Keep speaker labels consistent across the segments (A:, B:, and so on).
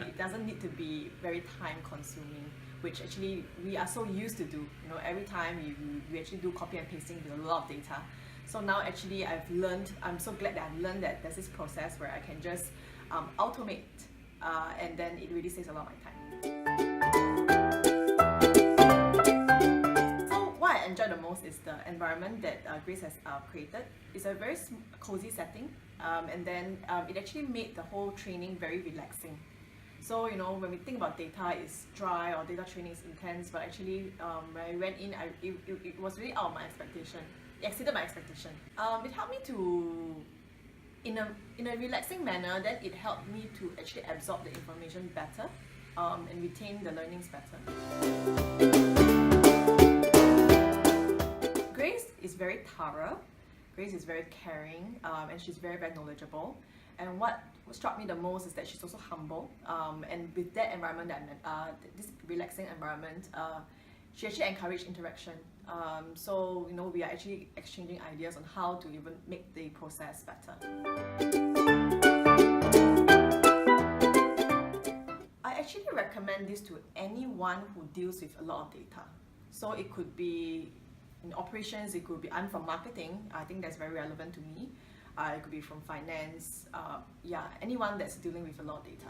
A: it doesn't need to be very time consuming, which actually we are so used to do. You know, every time we actually do copy and pasting with a lot of data. So now actually I'm so glad that I've learned that there's this process where I can just automate and then it really saves a lot of my time. What I enjoy the most is the environment that Grace has created. It's a very cozy setting, and then it actually made the whole training very relaxing. So, you know, when we think about data, it's dry or data training is intense, but actually when I went in, it was really out of my expectation. It exceeded my expectation. It helped me to, in a relaxing manner, then it helped me to actually absorb the information better and retain the learnings better. Grace is very thorough, Grace is very caring, and she's very, very knowledgeable. And what struck me the most is that she's also humble. And with that environment, this relaxing environment, she actually encouraged interaction. So, you know, we are actually exchanging ideas on how to even make the process better. I actually recommend this to anyone who deals with a lot of data. So it could be in operations, it could be, I'm from marketing, I think that's very relevant to me. It could be from finance, yeah, anyone that's dealing with a lot of data.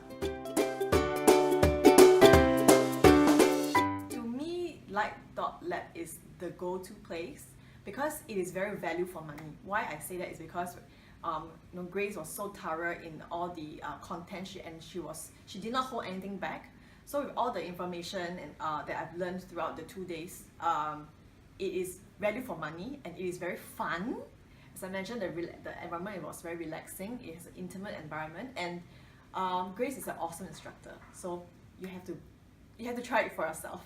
A: To me, Lightdotlab is the go-to place because it is very value for money. Why I say that is because you know, Grace was so thorough in all the content she did not hold anything back. So with all the information and that I've learned throughout the 2 days, it is value for money and it is very fun. As I mentioned, the environment was very relaxing. It is an intimate environment, and Grace is an awesome instructor. So you have to try it for yourself.